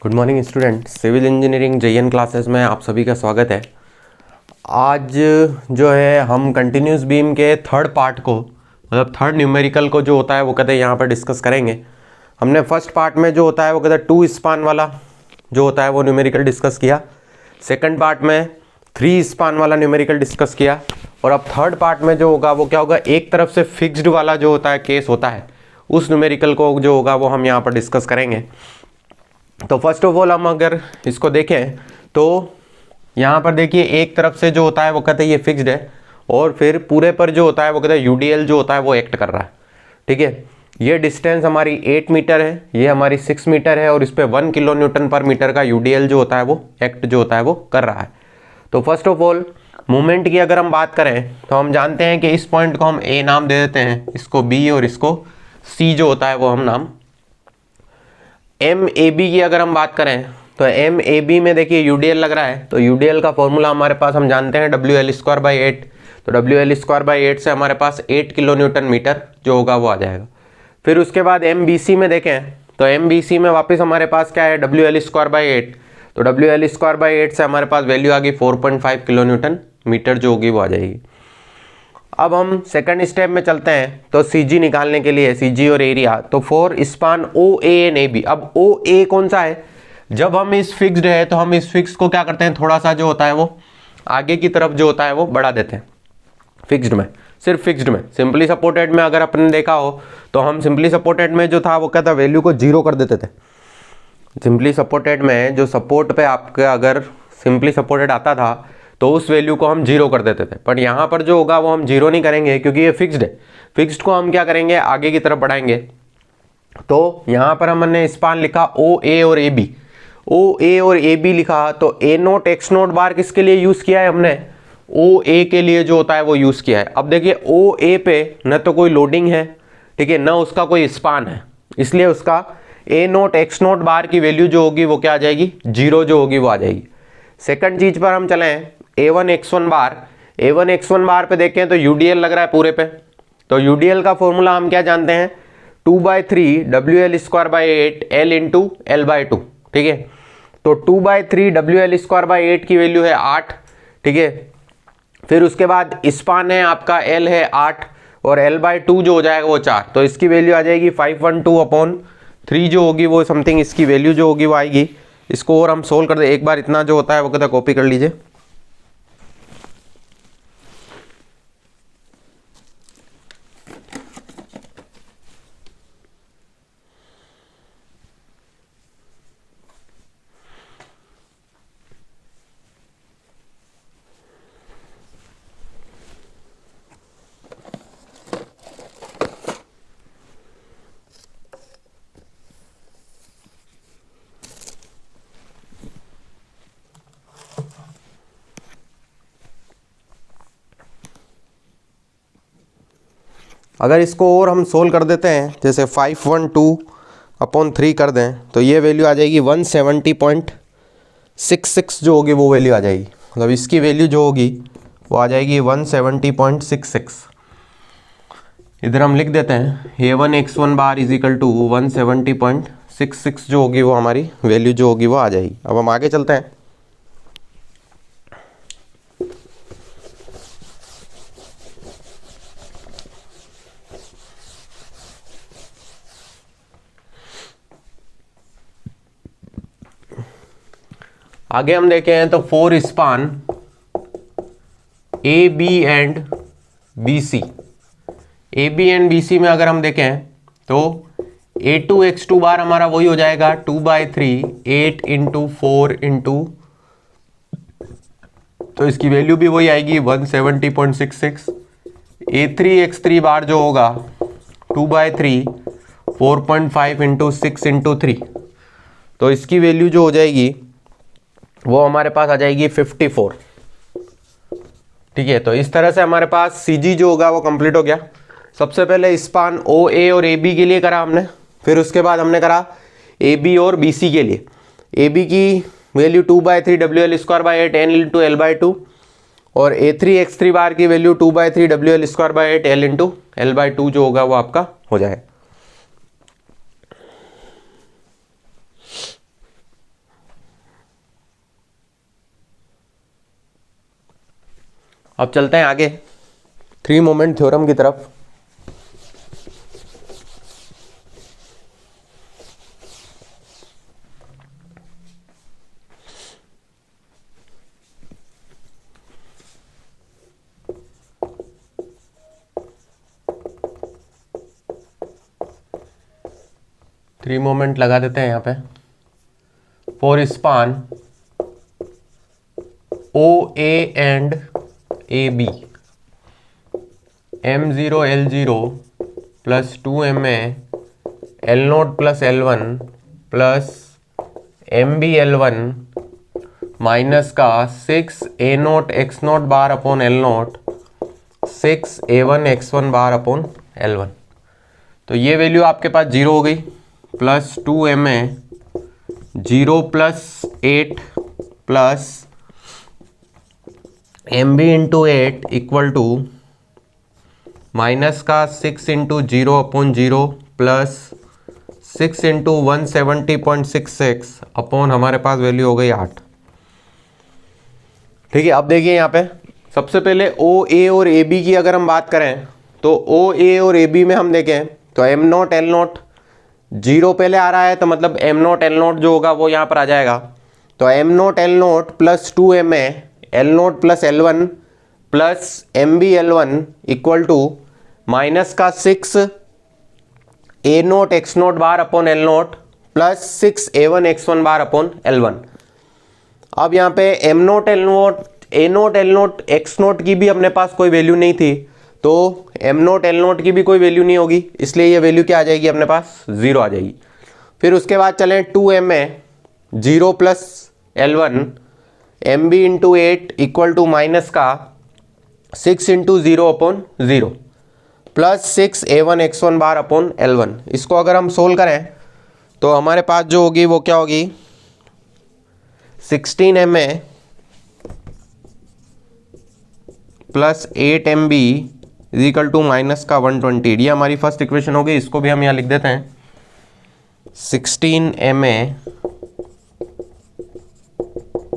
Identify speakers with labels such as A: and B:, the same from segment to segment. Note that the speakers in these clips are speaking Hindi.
A: Good morning student, civil engineering JN classes में आप सभी का स्वागत है। आज जो है हम कंटिन्यूस बीम के थर्ड पार्ट को मतलब थर्ड न्यूमेरिकल को जो होता है वो कहते हैं यहाँ पर डिस्कस करेंगे। हमने फर्स्ट पार्ट में जो होता है वो कहते हैं 2 स्पान वाला जो होता है वो न्यूमेरिकल डिस्कस किया। सेकंड पार्ट में 3 स्पान वाला न्यूमेरिकल डिस्कस किया और अब थर्ड पार्ट में जो होगा वो क्या होगा, एक तरफ से फिक्स्ड वाला जो होता है केस होता है उस न्यूमेरिकल को जो होगा वो हम यहाँ पर डिस्कस करेंगे। तो फर्स्ट ऑफ ऑल हम अगर इसको देखें तो यहाँ पर देखिए एक तरफ से जो होता है वो कहते हैं ये फिक्स्ड है और फिर पूरे पर जो होता है वो कहते हैं यूडीएल जो होता है वो एक्ट कर रहा है। ठीक है, ये डिस्टेंस हमारी 8 मीटर है, ये हमारी 6 मीटर है और इस पर 1 किलो न्यूटन पर मीटर का यूडीएल जो होता है वो एक्ट जो होता है वो कर रहा है। तो फर्स्ट ऑफ ऑल मूवमेंट की अगर हम बात करें तो हम जानते हैं कि इस पॉइंट को हम ए नाम दे देते हैं, इसको बी और इसको सी जो होता है वो हम नाम। एम ए बी की अगर हम बात करें तो एम ए बी में देखिए यूडीएल लग रहा है, तो यूडीएल का फॉर्मूला हमारे पास हम जानते हैं WL²/8। तो WL²/8 से हमारे पास 8 किलो न्यूटन मीटर जो होगा वो आ जाएगा। फिर उसके बाद एम बी सी में देखें तो एम बी सी में वापस हमारे पास क्या है WL²/8। तो WL²/8 से हमारे पास वैल्यू आ गई 4.5 किलो न्यूटन मीटर जो होगी वो आ जाएगी। अब हम सेकंड स्टेप में चलते हैं तो सीजी निकालने के लिए, सीजी और एरिया, तो for span O A and A B. अब ओ ए कौन सा है, जब हम इस फिक्स्ड है तो हम इस फिक्स को क्या करते हैं थोड़ा सा जो होता है वो आगे की तरफ जो होता है वो बढ़ा देते हैं। फिक्स्ड में, सिर्फ फिक्स्ड में, सिंपली सपोर्टेड में अगर आपने देखा हो तो हम सिंपली सपोर्टेड में जो था वो क्या था, वैल्यू को 0 कर देते थे। सिंपली सपोर्टेड में जो सपोर्ट पे आपका अगर सिंपली सपोर्टेड आता था तो उस वैल्यू को हम 0 कर देते थे, बट यहाँ पर जो होगा वो हम 0 नहीं करेंगे क्योंकि ये फिक्स्ड है। फिक्स्ड को हम क्या करेंगे, आगे की तरफ बढ़ाएंगे। तो यहाँ पर हमने स्पान लिखा ओ ए और ए बी, ओ ए और ए बी लिखा तो ए नोट एक्स नोट बार किसके लिए यूज़ किया है, हमने ओ ए के लिए जो होता है वो यूज़ किया है। अब देखिए ओ ए पे न तो कोई लोडिंग है, ठीक है, न उसका कोई स्पान है, इसलिए उसका ए नोट एक्स नोट बार की वैल्यू जो होगी वो क्या आ जाएगी, 0 जो होगी वो आ जाएगी। सेकंड चीज पर हम चलें A1 X1 बार, A1 X1 बार पे देखें तो यूडीएल लग रहा है पूरे पे। तो यूडीएल का फॉर्मूला हम क्या जानते हैं, 2/3 WL²/8 L × L/2। ठीक है, तो 2/3 WL²/8 की वैल्यू है 8। ठीक है, फिर उसके बाद स्पान है आपका L है 8 और L/2 जो हो जाएगा वो 4, तो इसकी वैल्यू आ जाएगी 512/3 जो होगी वो समथिंग इसकी वैल्यू जो होगी वो आएगी। इसको और हम सोल्व कर दे, एक बार इतना जो होता है वो कहता कॉपी कर लीजिए। अगर इसको और हम सोल्व कर देते हैं, जैसे 512/3 कर दें तो ये वैल्यू आ जाएगी 170.66 जो होगी वो वैल्यू आ जाएगी। मतलब इसकी वैल्यू जो होगी वो आ जाएगी 170.66। इधर हम लिख देते हैं A1 X1 bar is equal to 170.66 जो होगी वो हमारी वैल्यू जो होगी वो आ जाएगी। अब हम आगे चलते हैं। आगे हम देखें तो 4 span A B and B C, A B and B C में अगर हम देखें तो A2 X2 बार हमारा वही हो जाएगा 2/3 8 × 4 × तो इसकी वैल्यू भी वही आएगी 170.66। A3 X3 बार जो होगा 2/3 4.5 × 6 × 3, तो इसकी वैल्यू जो हो जाएगी वो हमारे पास आ जाएगी 54। ठीक है, तो इस तरह से हमारे पास सीजी जो होगा वो कंप्लीट हो गया। सबसे पहले स्पान ओ ए और ए बी के लिए करा हमने, फिर उसके बाद हमने करा ए बी और बी सी के लिए। ए बी की वैल्यू 2/3 WL²/8 L × L/2 और A3 X3 बार की वैल्यू 2/3 WL² L × L/2 जो होगा वो आपका हो जाए। अब चलते हैं आगे 3 मोमेंट थ्योरम की तरफ। थ्री मोमेंट लगा देते हैं यहाँ पे। For span O A and A B M0 L0 plus 2MA L0 plus L1 plus MB L1 minus का 6A0 X0 bar upon L0 6A1 X1 bar upon L1। तो ये वैल्यू आपके पास 0 हो गई, plus 2MA 0 plus 8 plus MB into 8 equal to minus का 6 into 0 upon 0 plus 6 into 170.66 upon हमारे पास वैल्यू हो गई 8। ठीक है, अब देखिए यहाँ पे सबसे पहले ओ ए और ए बी की अगर हम बात करें तो ओ ए और ए बी में हम देखें तो M0 L0 0 पहले आ रहा है, तो मतलब M0 L0 जो होगा वो यहाँ पर आ जाएगा। तो M0 L0 plus 2MA L0 plus L1 plus MB L1 equal to minus का 6A0 X0 bar upon L0 plus 6A1 X1 bar upon L1। अब यहाँ पे M0 L0 A0 L0 X0 की भी अपने पास कोई वैल्यू नहीं थी, तो M0 L0 की भी कोई वैल्यू नहीं होगी, इसलिए ये वैल्यू क्या आ जाएगी अपने पास 0 आ जाएगी। फिर उसके बाद चलें 2MA 0 plus L1 MB into 8 equal to minus का 6 into 0 upon 0 plus 6A1 X1 bar upon L1। इसको अगर हम सोल्व करें तो हमारे पास जो होगी वो क्या होगी 16MA plus 8MB is equal to minus का 120। ये हमारी फर्स्ट इक्वेशन होगी, इसको भी हम यहाँ लिख देते हैं 16MA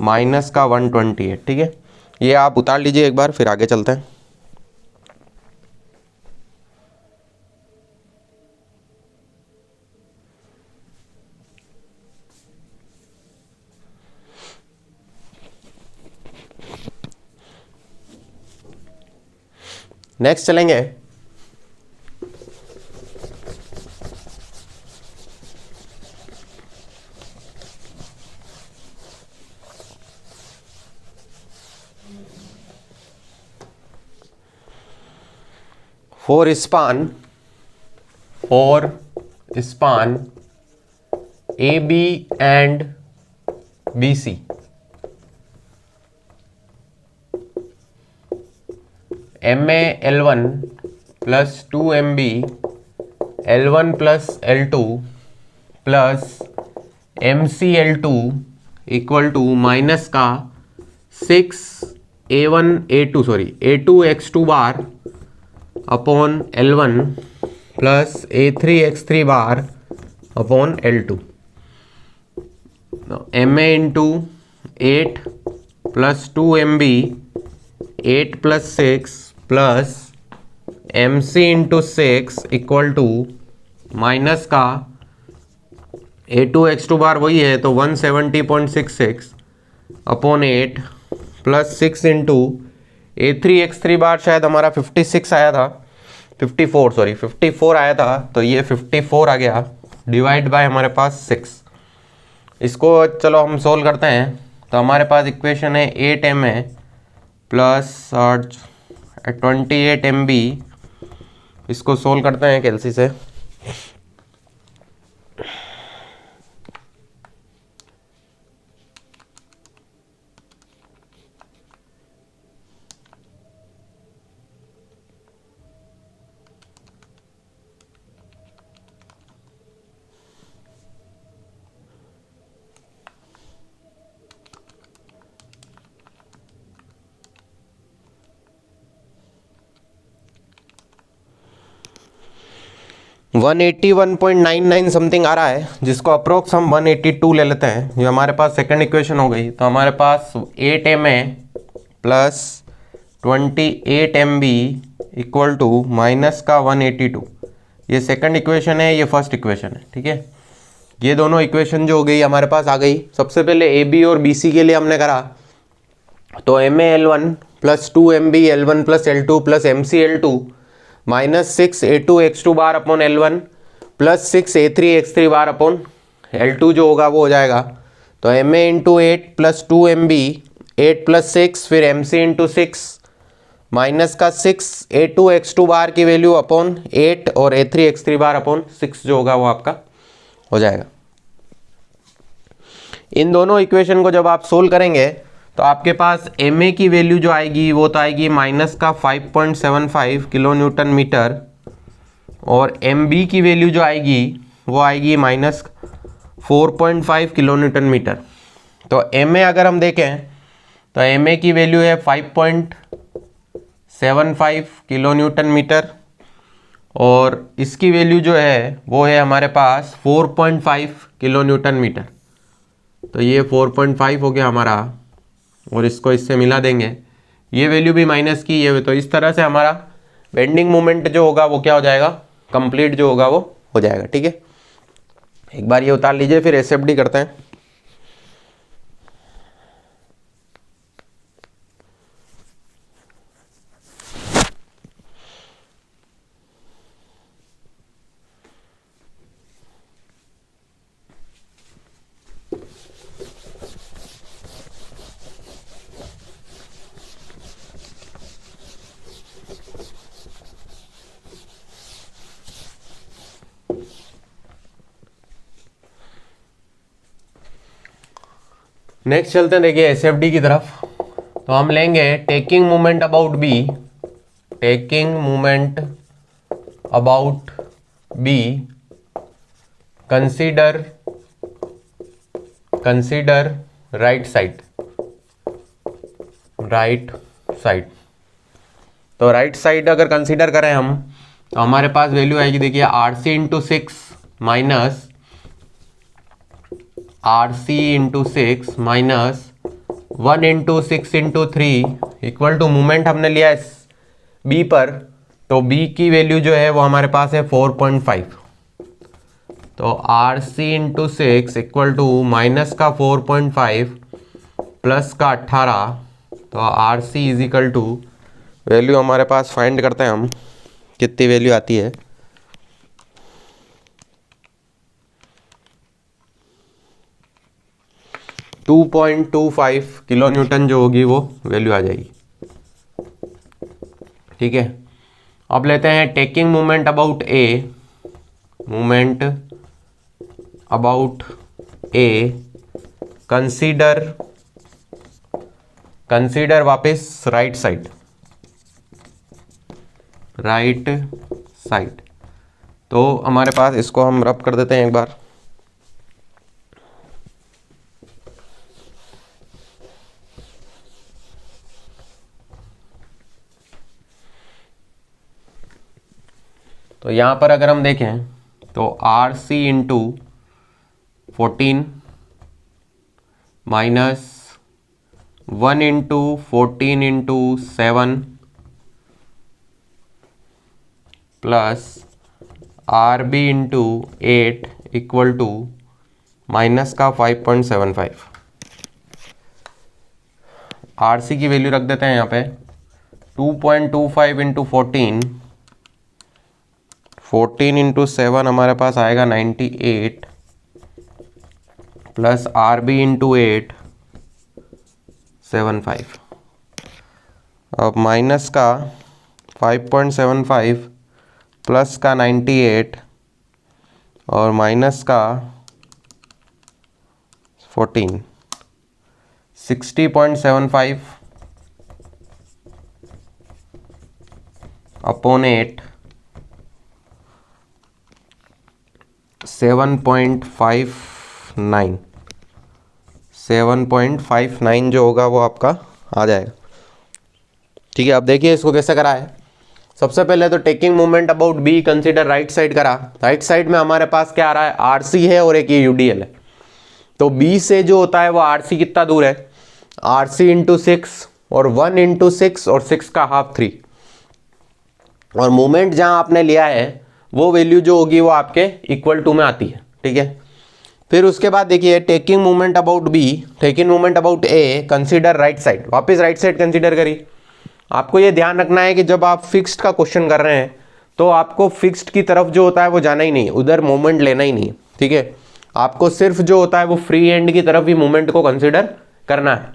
A: माइनस का 128। ठीक है, ये आप उतार लीजिए एक बार, फिर आगे चलते हैं। नेक्स्ट चलेंगे for span AB and BC MA L1 plus 2MB L1 plus L2 plus MC L2 equal to minus का 6A2 X2 bar upon L1 plus A3 X3 bar upon L2। MA into 8 plus 2MB 8 plus 6 plus MC into 6 equal to minus का A2 X2 बार वही है, तो 170.66 upon 8 plus 6 into A3 X3 बार शायद हमारा 56 आया था, 54 आया था, तो ये 54 आ गया डिवाइड बाय हमारे पास 6। इसको चलो हम सोल्व करते हैं, तो हमारे पास इक्वेशन है 8MA प्लस 28MB। इसको सोल्व करते हैं कैलसी से। वन 181.99 समथिंग आ रहा है, जिसको अप्रोक्स हम 182 ले लेते हैं। ये हमारे पास सेकंड इक्वेशन हो गई। तो हमारे पास 8MA plus 28 MB equal to minus का 182। ये सेकंड इक्वेशन है, ये फर्स्ट इक्वेशन है। ठीक है, ये दोनों इक्वेशन जो हो गई हमारे पास आ गई। सबसे पहले ए बी और बी सी के लिए हमने करा तो MA L1 plus 2MB L1 plus L2 plus MC L2 minus 6A2 X2 bar upon L1 plus 6A3 X3 bar upon L2 जो होगा वो हो जाएगा। तो MA into 8 plus 2MB 8 plus 6 फिर MC इंटू 6 माइनस का 6A2 X2 बार की वैल्यू अपॉन 8 और A3 X3 बार अपॉन 6 जो होगा वो आपका हो जाएगा। इन दोनों इक्वेशन को जब आप सोल्व करेंगे तो आपके पास MA की वैल्यू जो आएगी वो तो आएगी माइनस का 5.75 किलो न्यूटन मीटर और MB की वैल्यू जो आएगी वो आएगी माइनस 4.5 किलो न्यूटन मीटर। तो MA अगर हम देखें तो MA की वैल्यू है 5.75 किलो न्यूटन मीटर और इसकी वैल्यू जो है वो है हमारे पास 4.5 किलो न्यूटन मीटर। तो ये 4.5 हो गया हमारा और इसको इससे मिला देंगे, ये वैल्यू भी माइनस की ये। तो इस तरह से हमारा बेंडिंग मोमेंट जो होगा वो क्या हो जाएगा, कंप्लीट जो होगा वो हो जाएगा। ठीक है, एक बार ये उतार लीजिए फिर SFD करते हैं। नेक्स्ट चलते हैं देखिए SFD की तरफ। तो हम लेंगे taking moment about B, taking moment about B consider right side, right side. तो राइट साइड अगर कंसीडर करें हम तो हमारे पास वैल्यू आएगी देखिए RC into 6 minus RC into 6 minus 1 into 6 into 3 equal to moment हमने लिया है B पर, तो B की वैल्यू जो है वो हमारे पास है 4.5। तो RC into 6 equal to minus का 4.5 प्लस का 18। तो RC is equal to value हमारे पास फाइंड करते हैं हम कितनी वैल्यू आती है। टू 2.25 किलो न्यूटन जो होगी वो वैल्यू आ जाएगी। ठीक है, अब लेते हैं taking moment about A, moment about A consider वापस राइट साइड, राइट साइड। तो हमारे पास इसको हम रब कर देते हैं एक बार। तो यहाँ पर अगर हम देखें तो RC into 14 minus 1 into 14 into 7 plus RB into 8 equal to minus का 5.75। RC की वैल्यू रख देते हैं यहाँ पे 2.25 इंटू 14 इंटू 7 हमारे पास आएगा 98 प्लस RB इंटू 8 75। अब माइनस का 5.75 प्लस का 98 और माइनस का 14 60.75 अपॉन 8 7.59 जो होगा वो आपका आ जाएगा। ठीक है, अब देखिए इसको कैसे करा है। सबसे पहले तो taking moment about B consider right side करा। राइट साइड में हमारे पास क्या आ रहा है, RC है और एक ये UDL है। तो B से जो होता है वो RC कितना दूर है, RC इंटू 6 और 1 इंटू 6 और 6 का हाफ 3, और मोमेंट जहां आपने लिया है वो वैल्यू जो होगी वो आपके इक्वल टू में आती है, ठीक है। फिर उसके बाद देखिए taking moment about B, taking moment about A, consider right side, वापस राइट साइड कंसीडर करी। आपको ये ध्यान रखना है कि जब आप फिक्स्ड का क्वेश्चन कर रहे हैं तो आपको फिक्स्ड की तरफ जो होता है वो जाना ही नहीं, उधर मोमेंट लेना ही नहीं, ठीक है। आपको सिर्फ जो होता है वो फ्री एंड की तरफ ही मोमेंट को कंसीडर करना है।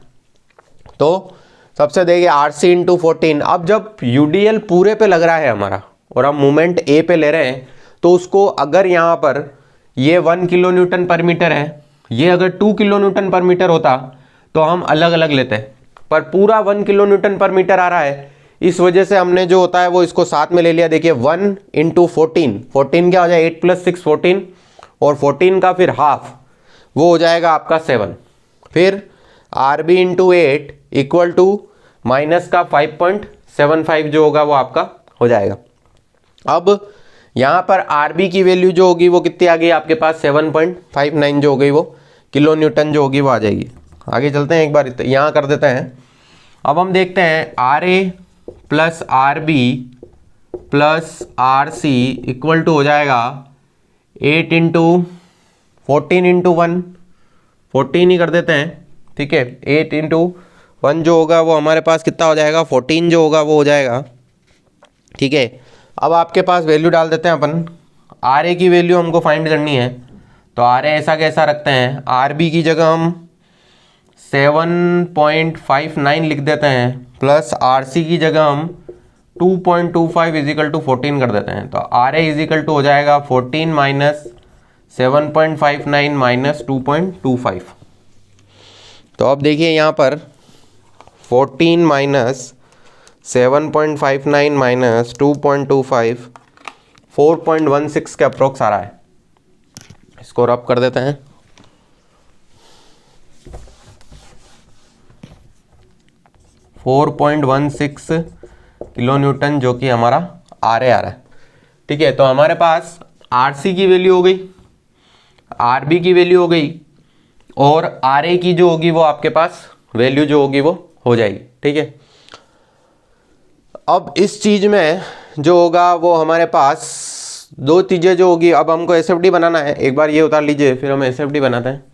A: तो सबसे देखिए आर सी इंटू 14, अब जब यूडीएल पूरे पे लग रहा है हमारा और हम मोमेंट ए पे ले रहे हैं तो उसको अगर यहाँ पर ये 1 किलो न्यूटन पर मीटर है, ये अगर 2 किलो न्यूटन पर मीटर होता तो हम अलग अलग लेते हैं, पर पूरा 1 किलो न्यूटन पर मीटर आ रहा है, इस वजह से हमने जो होता है वो इसको साथ में ले लिया। देखिए 1 इंटू 14 क्या हो जाए 8 + 6 14, और 14 का फिर हाफ वो हो जाएगा आपका 7। फिर R B into 8 equal to minus का 5.75 जो होगा वो आपका हो जाएगा। अब यहाँ पर आर बी की वैल्यू जो होगी वो कितनी आ गई आपके पास 7.59 जो हो गई वो किलो न्यूटन जो होगी वो आ जाएगी। आगे चलते हैं, एक बार यहाँ कर देते हैं। अब हम देखते हैं R A plus R B plus R C equal to हो जाएगा 8 इंटू 14 इंटू 1, 14 ही कर देते हैं, ठीक है। 8 इंटू 1 जो होगा वो हमारे पास कितना हो जाएगा 14 जो होगा वो हो जाएगा, ठीक है। अब आपके पास वैल्यू डाल देते हैं अपन, आर ए की वैल्यू हमको फाइंड करनी है, तो आर ए ऐसा कैसा रखते हैं, आर बी की जगह हम 7.59 लिख देते हैं, प्लस आर सी की जगह हम 2.25 इजिकल टू 14 कर देते हैं। तो आर ए इजिकल टू हो जाएगा 14 माइनस 7.59 माइनस 2.25। तो अब देखिए यहाँ पर 14 माइनस 7.59 माइनस 2.25 4.16 के अप्रोक्स आ रहा है। इसको रब कर देते हैं, .16 किलो न्यूटन जो कि हमारा आर ए आ रहा है, ठीक है। तो हमारे पास आर सी की वैल्यू हो गई, आर बी की वैल्यू हो गई, और आर ए की जो होगी वो आपके पास वैल्यू जो होगी वो हो जाएगी, ठीक है। अब इस चीज में जो होगा वो हमारे पास दो चीजें जो होगी, अब हमको एसएफडी बनाना है। एक बार ये उतार लीजिए फिर हम एसएफडी बनाते हैं।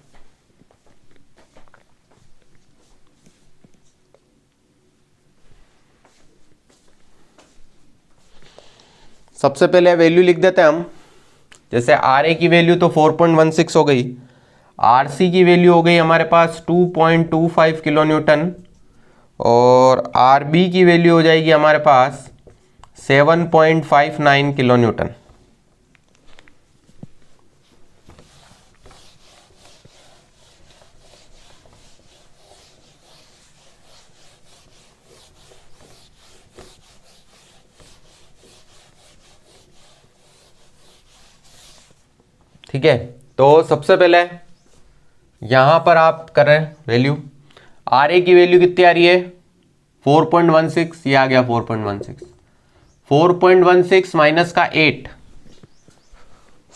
A: सबसे पहले वैल्यू लिख देते हैं हम, जैसे आर ए की वैल्यू तो 4.16 हो गई, आर सी की वैल्यू हो गई हमारे पास 2.25 किलो न्यूटन, और आर बी की वैल्यू हो जाएगी हमारे पास 7.59 किलो न्यूटन। ठीक है, तो सबसे पहले यहां पर आप कर रहे हैं वैल्यू, आर ए की वैल्यू कितनी आ रही है 4.16, ये आ गया 4.16, 4.16 माइनस का 8,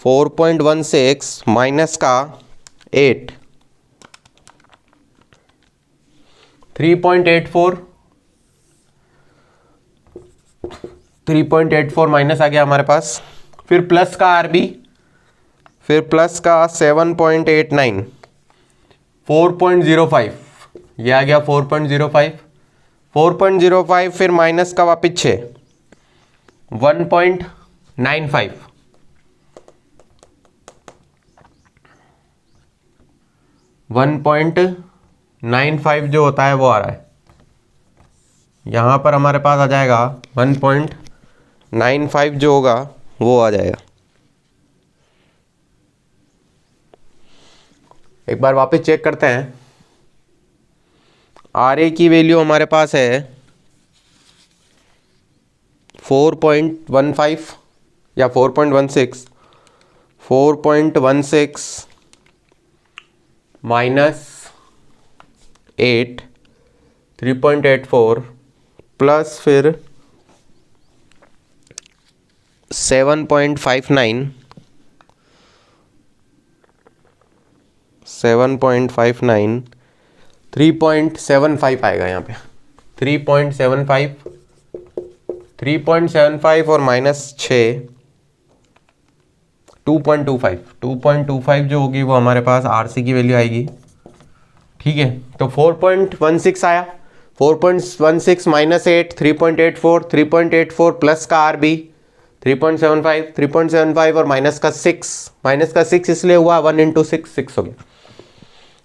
A: 4.16 माइनस का 8 3.84, 3.84 माइनस आ गया हमारे पास। फिर प्लस का आरबी, फिर प्लस का 7.89, 4.05, ये आ गया 4.05, 4.05, फिर माइनस का वापिस 6, 1.95, 1.95 जो होता है वो आ रहा है, यहाँ पर हमारे पास आ जाएगा 1.95 जो होगा वो आ जाएगा। एक बार वापस चेक करते हैं, आर ए की वैल्यू हमारे पास है 4.15 या 4.16, 4.16 माइनस 8, 3.84 प्लस फिर 7.59, 7.59, 3.75 आएगा यहाँ पे, 3.75, 3.75 और -6 2.25 जो होगी वो हमारे पास RC की वैल्यू आएगी। ठीक है, तो 4.16 आया। 4.16 -8 3.84, 3.84 प्लस का RB 3.75, 3.75 और माइनस का 6 इसलिए हुआ 1 × 6 हो गया।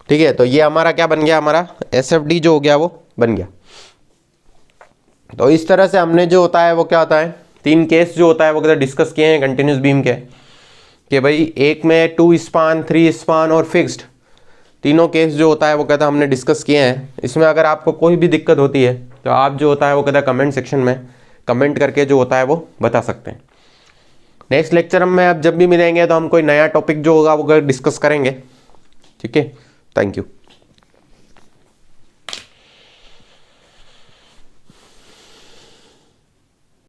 A: ठीक है, तो ये हमारा क्या बन गया, हमारा SFD जो हो गया वो बन गया। तो इस तरह से हमने जो होता है वो क्या होता है, 3 केस जो होता है वो कहते डिस्कस किए हैं कंटिन्यूस बीम के, कि भाई एक में 2 स्पान, 3 स्पान और फिक्स्ड, तीनों केस जो होता है वो कहता है हमने डिस्कस किए हैं। इसमें अगर आपको कोई भी दिक्कत होती है तो आप जो होता है वो कहता है कमेंट सेक्शन में कमेंट करके जो होता है वो बता सकते हैं। नेक्स्ट लेक्चर में अब जब भी मिलेंगे तो हम कोई नया टॉपिक जो होगा वो डिस्कस करेंगे। ठीक है, थैंक यू।